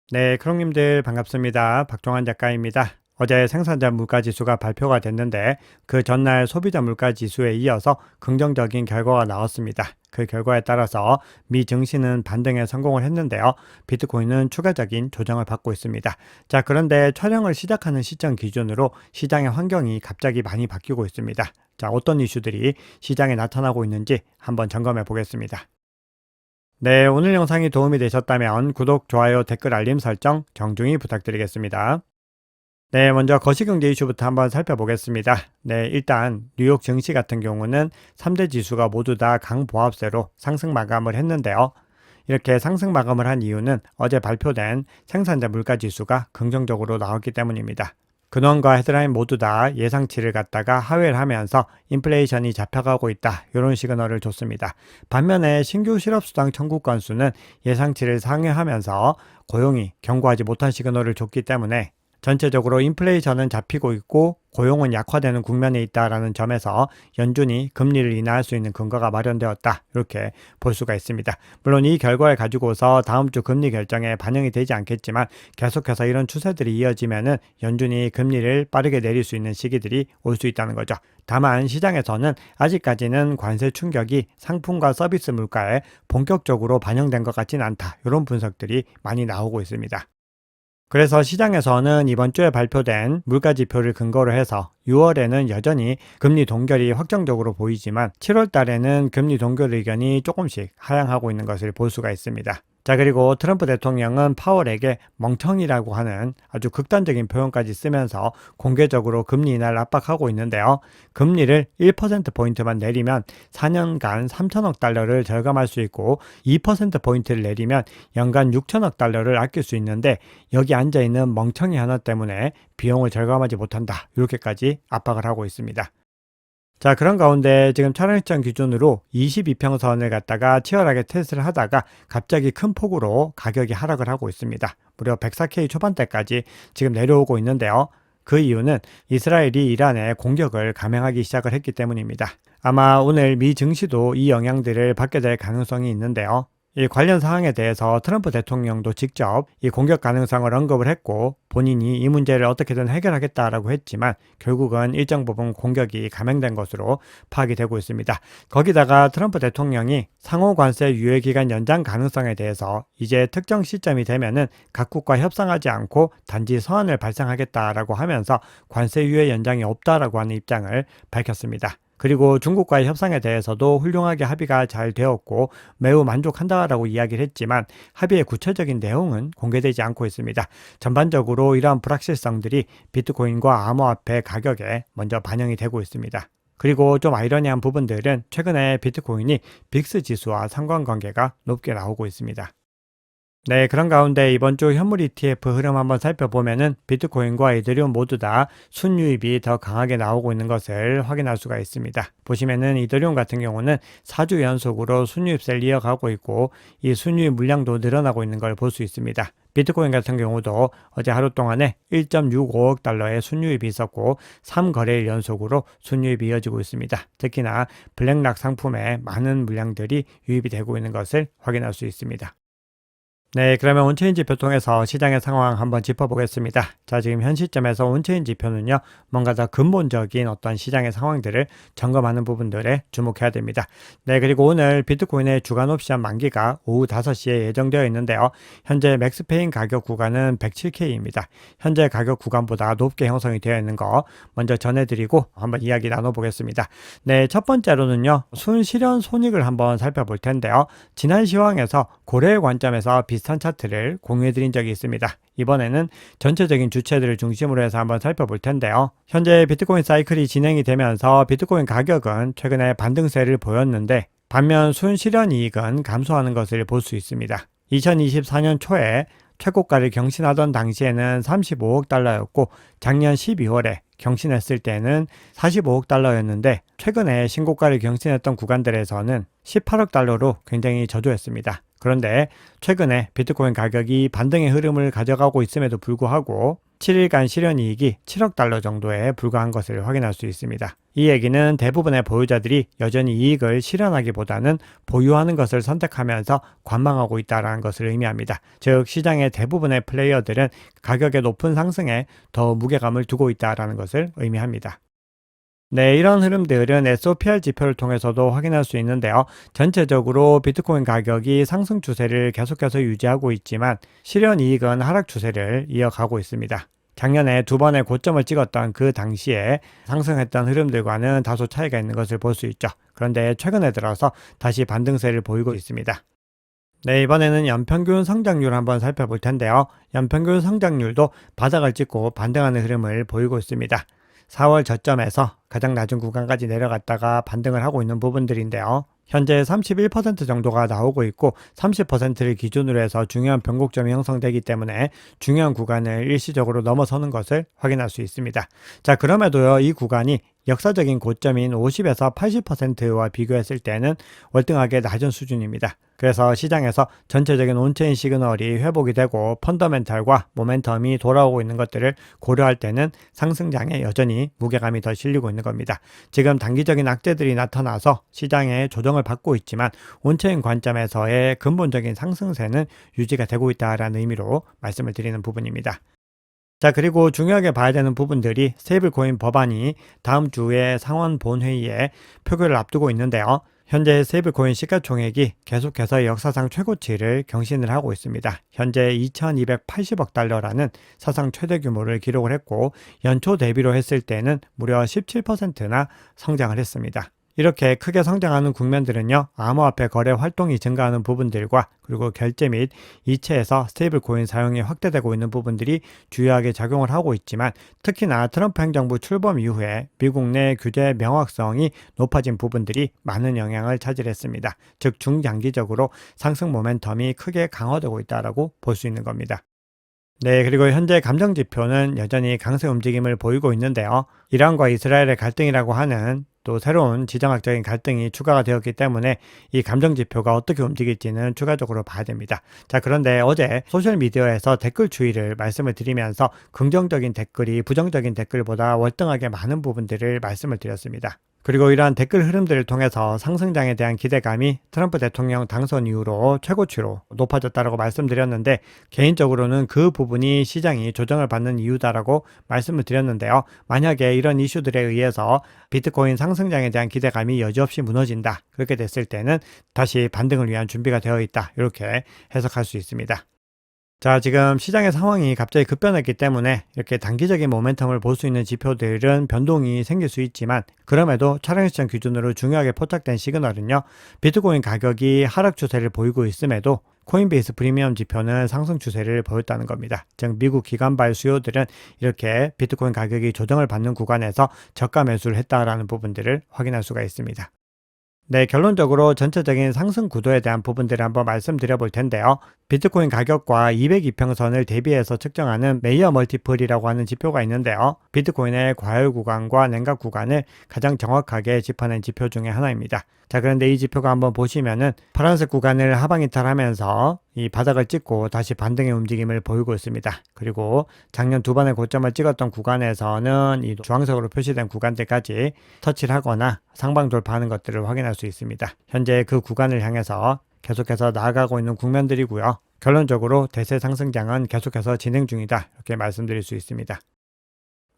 네, 크롱님들 반갑습니다. 박종환 작가입니다. 어제 생산자 물가지수가 발표가 됐는데 그 전날 소비자 물가지수에 이어서 긍정적인 결과가 나왔습니다. 그 결과에 따라서 미 증시는 반등에 성공을 했는데요. 비트코인은 추가적인 조정을 받고 있습니다. 자, 그런데 촬영을 시작하는 시점 기준으로 시장의 환경이 갑자기 많이 바뀌고 있습니다. 자, 어떤 이슈들이 시장에 나타나고 있는지 한번 점검해 보겠습니다. 네, 오늘 영상이 도움이 되셨다면 구독, 좋아요, 댓글, 알림 설정 정중히 부탁드리겠습니다. 네, 먼저 거시경제 이슈부터 한번 살펴보겠습니다. 네, 일단 뉴욕 증시 같은 경우는 3대 지수가 모두 다 강보합세로 상승 마감을 했는데요. 이렇게 상승 마감을 한 이유는 어제 발표된 생산자 물가 지수가 긍정적으로 나왔기 때문입니다. 근원과 헤드라인 모두 다 예상치를 갖다가 하회를 하면서 인플레이션이 잡혀가고 있다, 이런 시그널을 줬습니다. 반면에 신규 실업수당 청구 건수는 예상치를 상회하면서 고용이 견고하지 못한 시그널을 줬기 때문에 전체적으로 인플레이션은 잡히고 있고 고용은 약화되는 국면에 있다라는 점에서 연준이 금리를 인하할 수 있는 근거가 마련되었다, 이렇게 볼 수가 있습니다. 물론 이 결과를 가지고서 다음 주 금리 결정에 반영이 되지 않겠지만 계속해서 이런 추세들이 이어지면은 연준이 금리를 빠르게 내릴 수 있는 시기들이 올 수 있다는 거죠. 다만 시장에서는 아직까지는 관세 충격이 상품과 서비스 물가에 본격적으로 반영된 것 같지는 않다, 이런 분석들이 많이 나오고 있습니다. 그래서 시장에서는 이번 주에 발표된 물가 지표를 근거로 해서 6월에는 여전히 금리 동결이 확정적으로 보이지만 7월 달에는 금리 동결 의견이 조금씩 하향하고 있는 것을 볼 수가 있습니다. 자, 그리고 트럼프 대통령은 파월에게 멍청이라고 하는 아주 극단적인 표현까지 쓰면서 공개적으로 금리 인하를 압박하고 있는데요. 금리를 1%포인트만 내리면 4년간 3천억 달러를 절감할 수 있고 2%포인트를 내리면 연간 6천억 달러를 아낄 수 있는데 여기 앉아있는 멍청이 하나 때문에 비용을 절감하지 못한다, 이렇게까지 압박을 하고 있습니다. 자, 그런 가운데 지금 촬영 시점 기준으로 22평선을 갖다가 치열하게 테스트를 하다가 갑자기 큰 폭으로 가격이 하락을 하고 있습니다. 무려 104K 초반대까지 지금 내려오고 있는데요. 그 이유는 이스라엘이 이란에 공격을 감행하기 시작을 했기 때문입니다. 아마 오늘 미 증시도 이 영향들을 받게 될 가능성이 있는데요. 이 관련 사항에 대해서 트럼프 대통령도 직접 이 공격 가능성을 언급을 했고 본인이 이 문제를 어떻게든 해결하겠다라고 했지만 결국은 일정 부분 공격이 감행된 것으로 파악이 되고 있습니다. 거기다가 트럼프 대통령이 상호 관세 유예 기간 연장 가능성에 대해서 이제 특정 시점이 되면은 각국과 협상하지 않고 단지 서한을 발행하겠다라고 하면서 관세 유예 연장이 없다라고 하는 입장을 밝혔습니다. 그리고 중국과의 협상에 대해서도 훌륭하게 합의가 잘 되었고 매우 만족한다라고 이야기를 했지만 합의의 구체적인 내용은 공개되지 않고 있습니다. 전반적으로 이러한 불확실성들이 비트코인과 암호화폐 가격에 먼저 반영이 되고 있습니다. 그리고 좀 아이러니한 부분들은 최근에 비트코인이 빅스 지수와 상관관계가 높게 나오고 있습니다. 네, 그런 가운데 이번 주 현물 ETF 흐름 한번 살펴보면은 비트코인과 이더리움 모두 다 순유입이 더 강하게 나오고 있는 것을 확인할 수가 있습니다. 보시면은 이더리움 같은 경우는 4주 연속으로 순유입세를 이어가고 있고 이 순유입 물량도 늘어나고 있는 걸 볼 수 있습니다. 비트코인 같은 경우도 어제 하루 동안에 1.65억 달러의 순유입이 있었고 3거래일 연속으로 순유입이 이어지고 있습니다. 특히나 블랙락 상품에 많은 물량들이 유입이 되고 있는 것을 확인할 수 있습니다. 네, 그러면 온체인 지표 통해서 시장의 상황 한번 짚어보겠습니다. 자, 지금 현 시점에서 온체인 지표는요, 뭔가 더 근본적인 어떤 시장의 상황들을 점검하는 부분들에 주목해야 됩니다. 네, 그리고 오늘 비트코인의 주간 옵션 만기가 오후 5시에 예정되어 있는데요. 현재 맥스페인 가격 구간은 107K입니다. 현재 가격 구간보다 높게 형성이 되어 있는 거 먼저 전해드리고 한번 이야기 나눠보겠습니다. 네, 첫 번째로는요, 순실현 손익을 한번 살펴볼 텐데요. 지난 시황에서 고래의 관점에서 비슷한 차트를 공유해드린 적이 있습니다. 이번에는 전체적인 주체들을 중심으로 해서 한번 살펴볼 텐데요. 현재 비트코인 사이클이 진행이 되면서 비트코인 가격은 최근에 반등세를 보였는데 반면 순실현 이익은 감소하는 것을 볼 수 있습니다. 2024년 초에 최고가를 경신하던 당시에는 35억 달러였고 작년 12월에 경신했을 때는 45억 달러였는데 최근에 신고가를 경신했던 구간들에서는 18억 달러로 굉장히 저조했습니다. 그런데 최근에 비트코인 가격이 반등의 흐름을 가져가고 있음에도 불구하고 7일간 실현이익이 7억 달러 정도에 불과한 것을 확인할 수 있습니다. 이 얘기는 대부분의 보유자들이 여전히 이익을 실현하기보다는 보유하는 것을 선택하면서 관망하고 있다는 것을 의미합니다. 즉 시장의 대부분의 플레이어들은 가격의 높은 상승에 더 무게감을 두고 있다는 것을 의미합니다. 네, 이런 흐름들은 SOPR 지표를 통해서도 확인할 수 있는데요. 전체적으로 비트코인 가격이 상승 추세를 계속해서 유지하고 있지만 실현 이익은 하락 추세를 이어가고 있습니다. 작년에 두 번의 고점을 찍었던 그 당시에 상승했던 흐름들과는 다소 차이가 있는 것을 볼 수 있죠. 그런데 최근에 들어서 다시 반등세를 보이고 있습니다. 네, 이번에는 연평균 성장률 한번 살펴볼 텐데요. 연평균 성장률도 바닥을 찍고 반등하는 흐름을 보이고 있습니다. 4월 저점에서 가장 낮은 구간까지 내려갔다가 반등을 하고 있는 부분들인데요. 현재 31% 정도가 나오고 있고 30%를 기준으로 해서 중요한 변곡점이 형성되기 때문에 중요한 구간을 일시적으로 넘어서는 것을 확인할 수 있습니다. 자, 그럼에도요, 이 구간이 역사적인 고점인 50에서 80%와 비교했을 때는 월등하게 낮은 수준입니다. 그래서 시장에서 전체적인 온체인 시그널이 회복이 되고 펀더멘탈과 모멘텀이 돌아오고 있는 것들을 고려할 때는 상승장에 여전히 무게감이 더 실리고 있는 겁니다. 지금 단기적인 악재들이 나타나서 시장에 조정을 받고 있지만 온체인 관점에서의 근본적인 상승세는 유지가 되고 있다는 의미로 말씀을 드리는 부분입니다. 자, 그리고 중요하게 봐야 되는 부분들이 스테이블 코인 법안이 다음 주에 상원 본회의에 표결을 앞두고 있는데요. 현재 스테이블 코인 시가총액이 계속해서 역사상 최고치를 경신을 하고 있습니다. 현재 2280억 달러라는 사상 최대 규모를 기록을 했고 연초 대비로 했을 때는 무려 17%나 성장을 했습니다. 이렇게 크게 성장하는 국면들은요, 암호화폐 거래 활동이 증가하는 부분들과 그리고 결제 및 이체에서 스테이블 코인 사용이 확대되고 있는 부분들이 주요하게 작용을 하고 있지만 특히나 트럼프 행정부 출범 이후에 미국 내 규제 명확성이 높아진 부분들이 많은 영향을 차지했습니다. 즉 중장기적으로 상승 모멘텀이 크게 강화되고 있다고 볼 수 있는 겁니다. 네, 그리고 현재 감정 지표는 여전히 강세 움직임을 보이고 있는데요. 이란과 이스라엘의 갈등이라고 하는 또 새로운 지정학적인 갈등이 추가가 되었기 때문에 이 감정 지표가 어떻게 움직일지는 추가적으로 봐야 됩니다. 자, 그런데 어제 소셜미디어에서 댓글 추이를 말씀을 드리면서 긍정적인 댓글이 부정적인 댓글보다 월등하게 많은 부분들을 말씀을 드렸습니다. 그리고 이러한 댓글 흐름들을 통해서 상승장에 대한 기대감이 트럼프 대통령 당선 이후로 최고치로 높아졌다고 말씀드렸는데 개인적으로는 그 부분이 시장이 조정을 받는 이유다라고 말씀을 드렸는데요. 만약에 이런 이슈들에 의해서 비트코인 상승장에 대한 기대감이 여지없이 무너진다. 그렇게 됐을 때는 다시 반등을 위한 준비가 되어 있다. 이렇게 해석할 수 있습니다. 자, 지금 시장의 상황이 갑자기 급변했기 때문에 이렇게 단기적인 모멘텀을 볼 수 있는 지표들은 변동이 생길 수 있지만 그럼에도 차량 시장 기준으로 중요하게 포착된 시그널은요. 비트코인 가격이 하락 추세를 보이고 있음에도 코인베이스 프리미엄 지표는 상승 추세를 보였다는 겁니다. 즉 미국 기관발 수요들은 이렇게 비트코인 가격이 조정을 받는 구간에서 저가 매수를 했다라는 부분들을 확인할 수가 있습니다. 네, 결론적으로 전체적인 상승 구도에 대한 부분들을 한번 말씀드려 볼 텐데요. 비트코인 가격과 200이평선을 대비해서 측정하는 메이어 멀티플이라고 하는 지표가 있는데요. 비트코인의 과열 구간과 냉각 구간을 가장 정확하게 짚어낸 지표 중에 하나입니다. 자, 그런데 이 지표가 한번 보시면은 파란색 구간을 하방 이탈하면서 이 바닥을 찍고 다시 반등의 움직임을 보이고 있습니다. 그리고 작년 두 번의 고점을 찍었던 구간에서는 이 주황색으로 표시된 구간들까지 터치를 하거나 상방 돌파하는 것들을 확인할 수 있습니다. 현재 그 구간을 향해서 계속해서 나아가고 있는 국면들이고요. 결론적으로 대세 상승장은 계속해서 진행 중이다. 이렇게 말씀드릴 수 있습니다.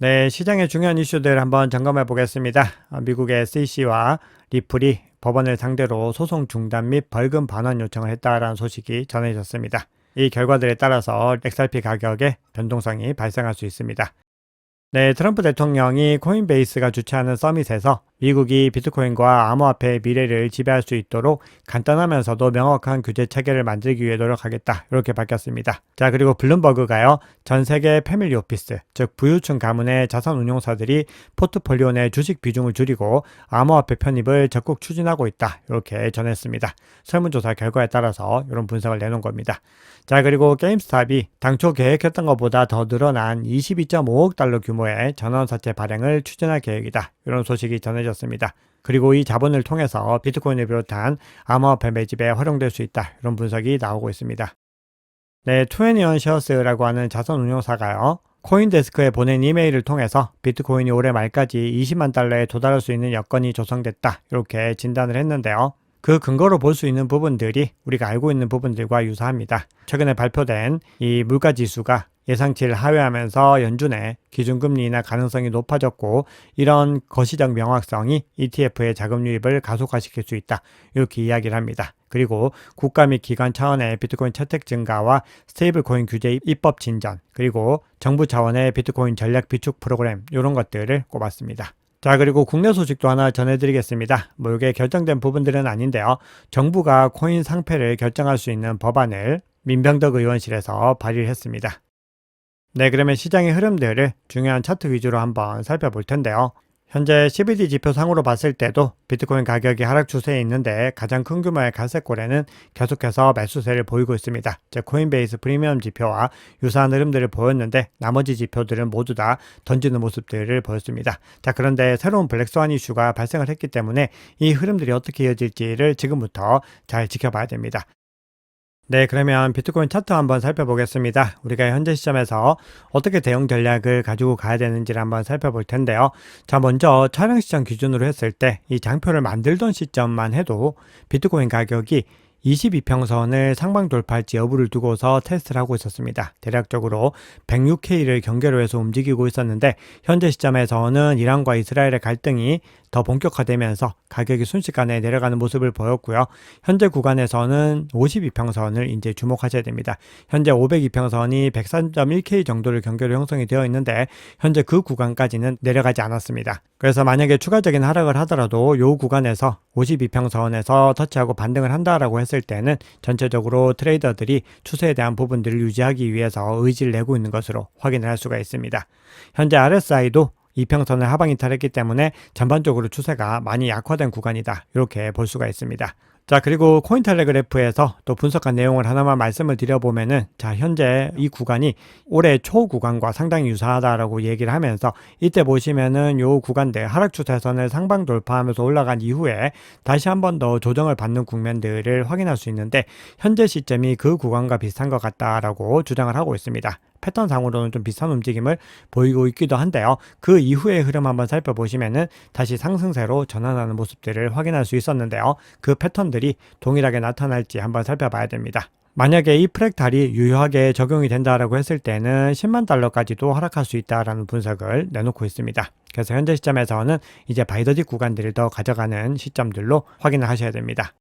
네, 시장의 중요한 이슈들 한번 점검해 보겠습니다. 미국의 SEC와 리플이 법원을 상대로 소송 중단 및 벌금 반환 요청을 했다라는 소식이 전해졌습니다. 이 결과들에 따라서 XRP 가격에 변동성이 발생할 수 있습니다. 네, 트럼프 대통령이 코인베이스가 주최하는 서밋에서 미국이 비트코인과 암호화폐의 미래를 지배할 수 있도록 간단하면서도 명확한 규제 체계를 만들기 위해 노력하겠다. 이렇게 밝혔습니다. 자, 그리고 블룸버그가요. 전 세계 패밀리 오피스, 즉 부유층 가문의 자산 운용사들이 포트폴리오 내 주식 비중을 줄이고 암호화폐 편입을 적극 추진하고 있다. 이렇게 전했습니다. 설문조사 결과에 따라서 이런 분석을 내놓은 겁니다. 자, 그리고 게임스탑이 당초 계획했던 것보다 더 늘어난 22.5억 달러 규모의 전환사채 발행을 추진할 계획이다. 이런 소식이 전해졌습니다. 그리고 이 자본을 통해서 비트코인을 비롯한 암호화폐 매집에 활용될 수 있다. 이런 분석이 나오고 있습니다. 네, 21셔스라고 하는 자산 운용사가요. 코인데스크에 보낸 이메일을 통해서 비트코인이 올해 말까지 20만 달러에 도달할 수 있는 여건이 조성됐다. 이렇게 진단을 했는데요. 그 근거로 볼 수 있는 부분들이 우리가 알고 있는 부분들과 유사합니다. 최근에 발표된 이 물가지수가 예상치를 하회하면서 연준의 기준금리 인하 가능성이 높아졌고 이런 거시적 명확성이 ETF의 자금 유입을 가속화시킬 수 있다. 이렇게 이야기를 합니다. 그리고 국가 및 기관 차원의 비트코인 채택 증가와 스테이블 코인 규제 입법 진전, 그리고 정부 차원의 비트코인 전략 비축 프로그램 이런 것들을 꼽았습니다. 자, 그리고 국내 소식도 하나 전해드리겠습니다. 이게 결정된 부분들은 아닌데요. 정부가 코인 상패를 결정할 수 있는 법안을 민병덕 의원실에서 발의를 했습니다. 네, 그러면 시장의 흐름들을 중요한 차트 위주로 한번 살펴볼 텐데요. 현재 CBD 지표상으로 봤을 때도 비트코인 가격이 하락 추세에 있는데 가장 큰 규모의 갈색고래는 계속해서 매수세를 보이고 있습니다. 즉 코인베이스 프리미엄 지표와 유사한 흐름들을 보였는데 나머지 지표들은 모두 다 던지는 모습들을 보였습니다. 자, 그런데 새로운 블랙스완 이슈가 발생을 했기 때문에 이 흐름들이 어떻게 이어질지를 지금부터 잘 지켜봐야 됩니다. 네, 그러면 비트코인 차트 한번 살펴보겠습니다. 우리가 현재 시점에서 어떻게 대응 전략을 가지고 가야 되는지를 한번 살펴볼 텐데요. 자, 먼저 촬영 시점 기준으로 했을 때 이 장표를 만들던 시점만 해도 비트코인 가격이 22평선을 상방 돌파할지 여부를 두고서 테스트를 하고 있었습니다. 대략적으로 106K를 경계로 해서 움직이고 있었는데 현재 시점에서는 이란과 이스라엘의 갈등이 더 본격화되면서 가격이 순식간에 내려가는 모습을 보였고요. 현재 구간에서는 52평선을 이제 주목하셔야 됩니다. 현재 502평선이 103.1K 정도를 경계로 형성이 되어 있는데 현재 그 구간까지는 내려가지 않았습니다. 그래서 만약에 추가적인 하락을 하더라도 이 구간에서 52평선에서 터치하고 반등을 한다라고 했을 때는 전체적으로 트레이더들이 추세에 대한 부분들을 유지하기 위해서 의지를 내고 있는 것으로 확인을 할 수가 있습니다. 현재 RSI도 이평선을 하방 이탈했기 때문에 전반적으로 추세가 많이 약화된 구간이다. 이렇게 볼 수가 있습니다. 자, 그리고 코인텔레그래프에서 또 분석한 내용을 하나만 말씀을 드려보면은, 자, 현재 이 구간이 올해 초 구간과 상당히 유사하다라고 얘기를 하면서 이때 보시면은 요 구간대 하락 추세선을 상방 돌파하면서 올라간 이후에 다시 한 번 더 조정을 받는 국면들을 확인할 수 있는데 현재 시점이 그 구간과 비슷한 것 같다라고 주장을 하고 있습니다. 패턴상으로는 좀 비슷한 움직임을 보이고 있기도 한데요. 그 이후의 흐름 한번 살펴보시면은 다시 상승세로 전환하는 모습들을 확인할 수 있었는데요. 그 패턴들이 동일하게 나타날지 한번 살펴봐야 됩니다. 만약에 이 프랙탈이 유효하게 적용이 된다라고 했을 때는 10만 달러까지도 하락할 수 있다라는 분석을 내놓고 있습니다. 그래서 현재 시점에서는 이제 바이더딕 구간들을 더 가져가는 시점들로 확인을 하셔야 됩니다.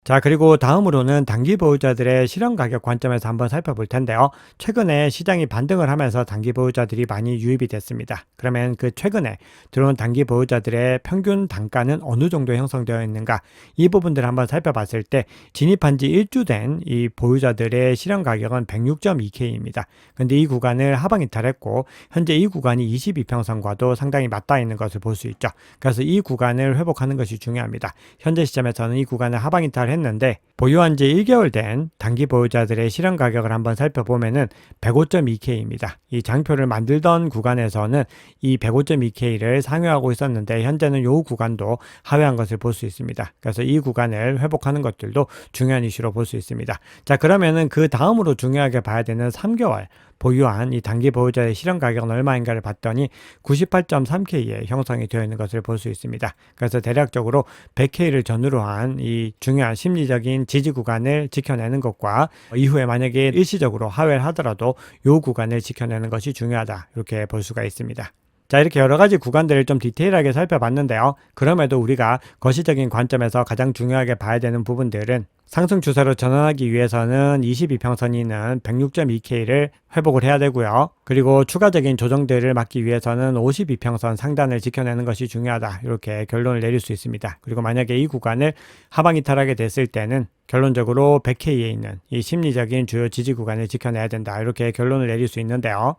자, 그리고 다음으로는 단기 보유자들의 실현 가격 관점에서 한번 살펴볼 텐데요. 최근에 시장이 반등을 하면서 단기 보유자들이 많이 유입이 됐습니다. 그러면 그 최근에 들어온 단기 보유자들의 평균 단가는 어느 정도 형성되어 있는가? 이 부분들을 한번 살펴봤을 때 진입한 지 1주 된 이 보유자들의 실현 가격은 106.2K입니다. 근데 이 구간을 하방 이탈했고 현재 이 구간이 22평선과도 상당히 맞닿아 있는 것을 볼 수 있죠. 그래서 이 구간을 회복하는 것이 중요합니다. 현재 시점에서는 이 구간을 하방 이탈 했는데 보유한 지 1개월 된 단기 보유자들의 실현 가격을 한번 살펴보면은 105.2K입니다. 이 장표를 만들던 구간에서는 이 105.2K를 상회하고 있었는데 현재는 이 구간도 하회한 것을 볼 수 있습니다. 그래서 이 구간을 회복하는 것들도 중요한 이슈로 볼 수 있습니다. 자, 그러면은 그 다음으로 중요하게 봐야 되는 3개월 보유한 이 단기 보유자의 실현 가격은 얼마인가를 봤더니 98.3K에 형성이 되어 있는 것을 볼 수 있습니다. 그래서 대략적으로 100K를 전후로 한 이 중요한 심리적인 지지 구간을 지켜내는 것과 이후에 만약에 일시적으로 하회를 하더라도 이 구간을 지켜내는 것이 중요하다. 이렇게 볼 수가 있습니다. 자, 이렇게 여러 가지 구간들을 좀 디테일하게 살펴봤는데요. 그럼에도 우리가 거시적인 관점에서 가장 중요하게 봐야 되는 부분들은 상승 추세로 전환하기 위해서는 22평선이 있는 106.2K를 회복을 해야 되고요. 그리고 추가적인 조정들을 막기 위해서는 52평선 상단을 지켜내는 것이 중요하다. 이렇게 결론을 내릴 수 있습니다. 그리고 만약에 이 구간을 하방 이탈하게 됐을 때는 결론적으로 100K에 있는 이 심리적인 주요 지지 구간을 지켜내야 된다. 이렇게 결론을 내릴 수 있는데요.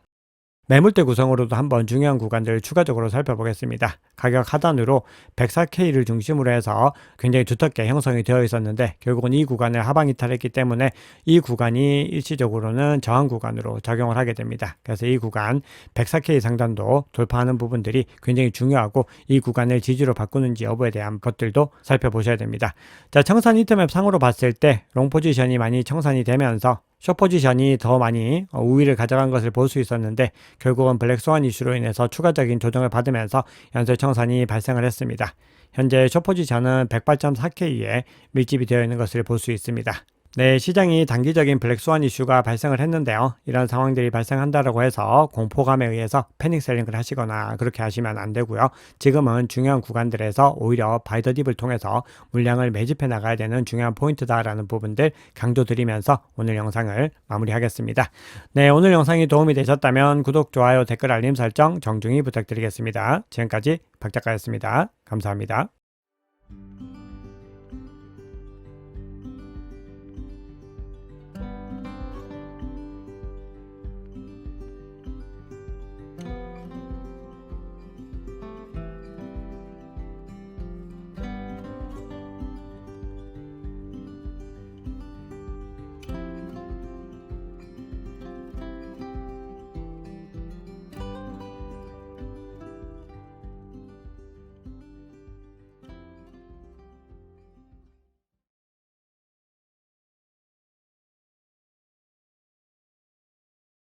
매물대 구성으로도 한번 중요한 구간들을 추가적으로 살펴보겠습니다. 가격 하단으로 104K를 중심으로 해서 굉장히 두텁게 형성이 되어 있었는데 결국은 이 구간을 하방 이탈했기 때문에 이 구간이 일시적으로는 저항 구간으로 작용을 하게 됩니다. 그래서 이 구간 104K 상단도 돌파하는 부분들이 굉장히 중요하고 이 구간을 지지로 바꾸는지 여부에 대한 것들도 살펴보셔야 됩니다. 자, 청산 히트맵 상으로 봤을 때 롱 포지션이 많이 청산이 되면서 숏포지션이 더 많이 우위를 가져간 것을 볼 수 있었는데 결국은 블랙스완 이슈로 인해서 추가적인 조정을 받으면서 연쇄청산이 발생을 했습니다. 현재 숏포지션은 108.4K에 밀집이 되어 있는 것을 볼 수 있습니다. 네, 시장이 단기적인 블랙스완 이슈가 발생을 했는데요. 이런 상황들이 발생한다고 해서 공포감에 의해서 패닉 셀링을 하시거나 그렇게 하시면 안 되고요. 지금은 중요한 구간들에서 오히려 바이 더 딥을 통해서 물량을 매집해 나가야 되는 중요한 포인트다라는 부분들 강조드리면서 오늘 영상을 마무리하겠습니다. 네, 오늘 영상이 도움이 되셨다면 구독, 좋아요, 댓글, 알림 설정 정중히 부탁드리겠습니다. 지금까지 박 작가였습니다. 감사합니다.